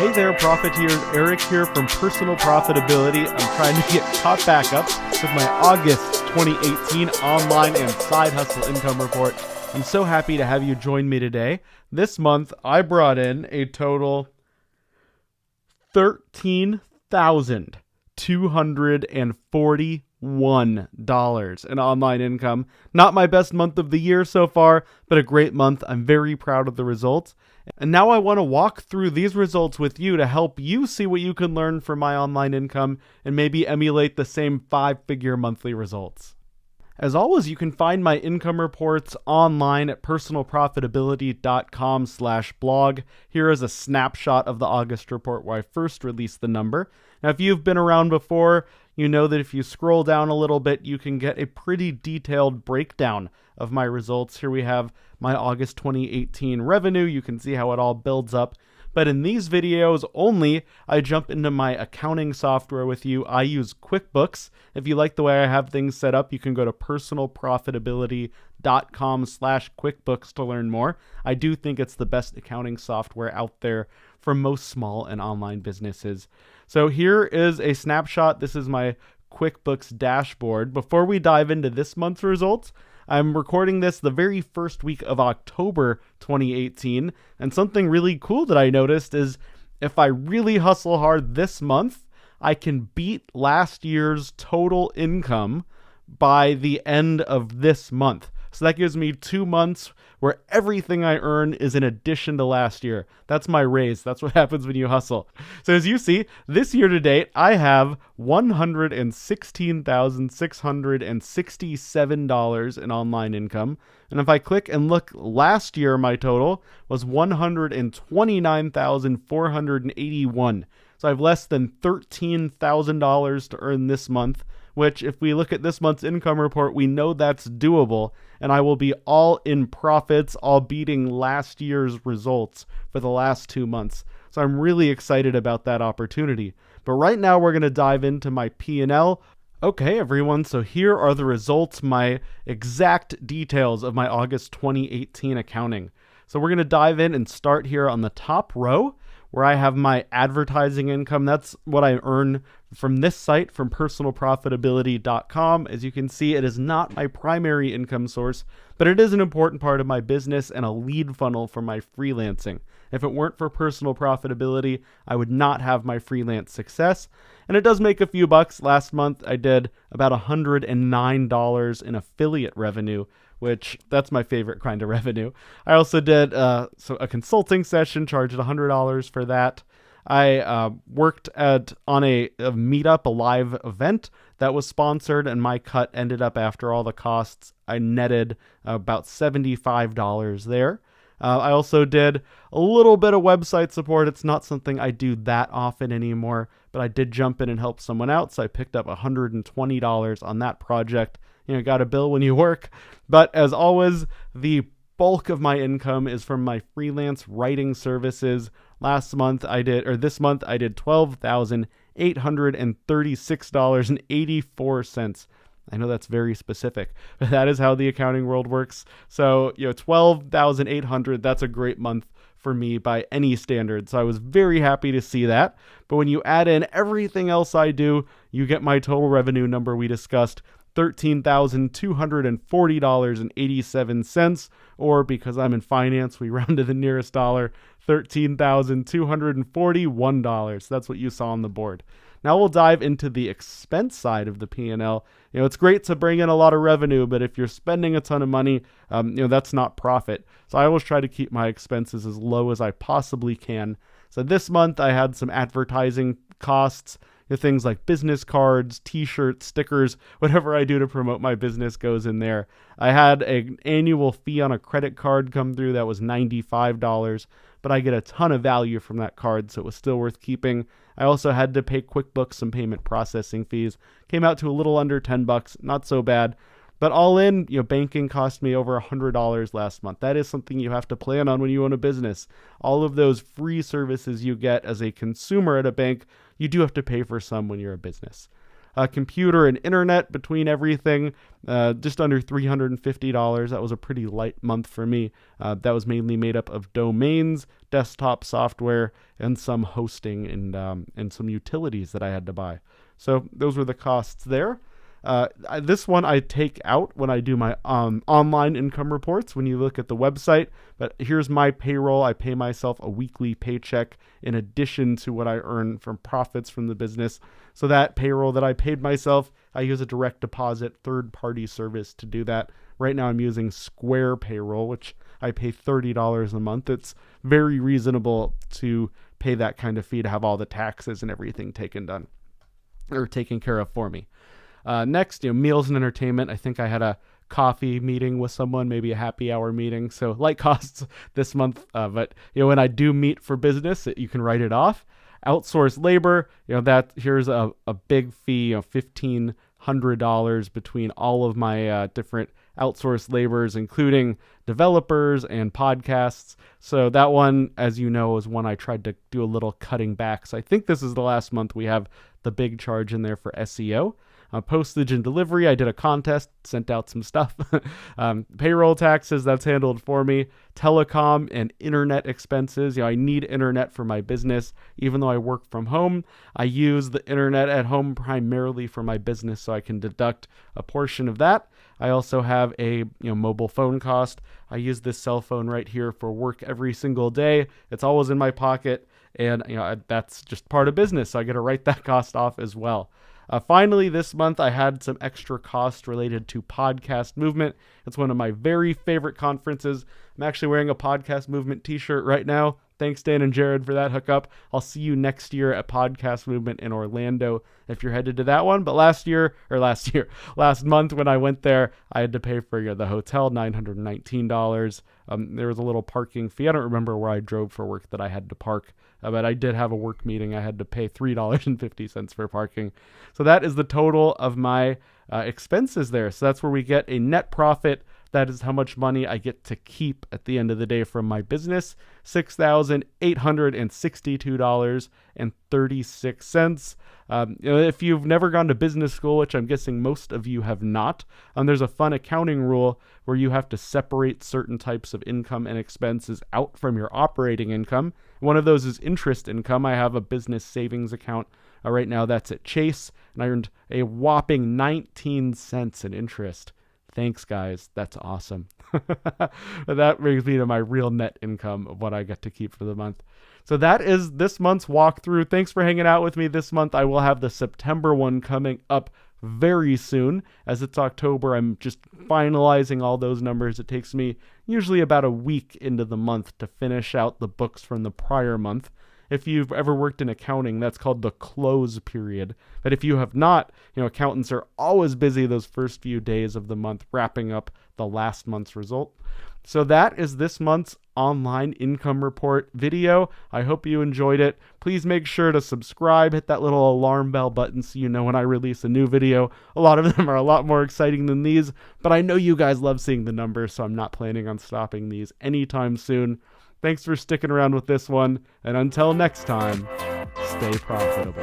Hey there, Profiteers. Eric here from Personal Profitability. I'm trying to get caught back up with my August 2018 online and side hustle income report. I'm so happy to have you join me today. This month, I brought in a total $13,241 in online income. Not my best month of the year so far, but a great month. I'm very proud of the results. And now I want to walk through these results with you to help you see what you can learn from my online income and maybe emulate the same 5-figure monthly results. As always, you can find my income reports online at personalprofitability.com/blog. Here is a snapshot of the August report where I first released the number. Now, if you've been around before, you know that if you scroll down a little bit, you can get a pretty detailed breakdown of my results. Here we have my August 2018 revenue. You can see how it all builds up. But in these videos only, I jump into my accounting software with you. I use QuickBooks. If you like the way I have things set up, you can go to personalprofitability.com/QuickBooks to learn more. I do think it's the best accounting software out there for most small and online businesses. So here is a snapshot. This is my QuickBooks dashboard. Before we dive into this month's results, I'm recording this the very first week of October 2018, and something really cool that I noticed is if I really hustle hard this month, I can beat last year's total income by the end of this month. So that gives me 2 months where everything I earn is in addition to last year. That's my raise. That's what happens when you hustle. So as you see, this year to date, I have $116,667 in online income. And if I click and look, last year, my total was $129,481. So I have less than $13,000 to earn this month, which if we look at this month's income report, we know that's doable, and I will be all in profits, all beating last year's results for the last 2 months. So I'm really excited about that opportunity. But right now we're going to dive into my P&L. Okay, everyone, so here are the results, my exact details of my August 2018 accounting. So we're going to dive in and start here on the top row, where I have my advertising income. That's what I earn from this site, from personalprofitability.com. As you can see, it is not my primary income source, but it is an important part of my business and a lead funnel for my freelancing. If it weren't for personal profitability, I would not have my freelance success. And it does make a few bucks. Last month, I did about $109 in affiliate revenue, which that's my favorite kind of revenue. I also did a consulting session, charged $100 for that. I worked on a meetup, a live event that was sponsored, and my cut ended up, after all the costs, I netted about $75 there. I also did a little bit of website support. It's not something I do that often anymore, but I did jump in and help someone out, so I picked up $120 on that project. You know, got a bill when you work. But as always, the bulk of my income is from my freelance writing services. This month I did $12,836.84. I know that's very specific, but that is how the accounting world works. So, $12,800, that's a great month for me by any standard. So I was very happy to see that. But when you add in everything else I do, you get my total revenue number we discussed, $13,240.87, or because I'm in finance, we round to the nearest dollar, $13,241. That's what you saw on the board. Now we'll dive into the expense side of the P&L. It's great to bring in a lot of revenue, but if you're spending a ton of money, that's not profit. So I always try to keep my expenses as low as I possibly can. So this month I had some advertising costs, things like business cards, t-shirts, stickers, whatever I do to promote my business goes in there. I had an annual fee on a credit card come through that was $95, but I get a ton of value from that card, so it was still worth keeping. I also had to pay QuickBooks some payment processing fees. Came out to a little under $10, not so bad. But all in, banking cost me over $100 last month. That is something you have to plan on when you own a business. All of those free services you get as a consumer at a bank, you do have to pay for some when you're a business. computer and internet between everything, just under $350. That was a pretty light month for me. That was mainly made up of domains, desktop software, and some hosting and some utilities that I had to buy. So those were the costs there. This one I take out when I do my online income reports when you look at the website, but here's my payroll. I pay myself a weekly paycheck in addition to what I earn from profits from the business. So that payroll that I paid myself, I use a direct deposit third-party service to do that. Right now I'm using Square Payroll, which I pay $30 a month. It's very reasonable to pay that kind of fee to have all the taxes and everything taken care of for me. Next, meals and entertainment. I think I had a coffee meeting with someone, maybe a happy hour meeting. So light costs this month. But when I do meet for business, you can write it off. Outsourced labor, here's a big fee of $1,500 between all of my different outsourced labors, including developers and podcasts. So that one, as you know, is one I tried to do a little cutting back. So I think this is the last month we have the big charge in there for SEO. Postage and delivery, I did a contest, sent out some stuff. Payroll taxes, that's handled for me. Telecom and internet expenses. I need internet for my business. Even though I work from home, I use the internet at home primarily for my business, so I can deduct a portion of that. I also have a mobile phone cost. I use this cell phone right here for work every single day. It's always in my pocket, and that's just part of business, so I got to write that cost off as well. Finally, this month, I had some extra costs related to Podcast Movement. It's one of my very favorite conferences. I'm actually wearing a Podcast Movement t-shirt right now. Thanks, Dan and Jared, for that hookup. I'll see you next year at Podcast Movement in Orlando if you're headed to that one. But last month when I went there, I had to pay for the hotel, $919. There was a little parking fee. I don't remember where I drove for work that I had to park. But I did have a work meeting. I had to pay $3.50 for parking. So that is the total of my expenses there. So that's where we get a net profit. That is how much money I get to keep at the end of the day from my business, $6,862.36. If you've never gone to business school, which I'm guessing most of you have not, there's a fun accounting rule where you have to separate certain types of income and expenses out from your operating income. One of those is interest income. I have a business savings account right now that's at Chase, and I earned a whopping 19 cents in interest. Thanks, guys. That's awesome. That brings me to my real net income of what I get to keep for the month. So that is this month's walkthrough. Thanks for hanging out with me this month. I will have the September one coming up very soon. As it's October, I'm just finalizing all those numbers. It takes me usually about a week into the month to finish out the books from the prior month. If you've ever worked in accounting, that's called the close period. But if you have not, accountants are always busy those first few days of the month wrapping up the last month's result. So that is this month's online income report video. I hope you enjoyed it. Please make sure to subscribe, hit that little alarm bell button so you know when I release a new video. A lot of them are a lot more exciting than these, but I know you guys love seeing the numbers, so I'm not planning on stopping these anytime soon. Thanks for sticking around with this one, and until next time, stay profitable.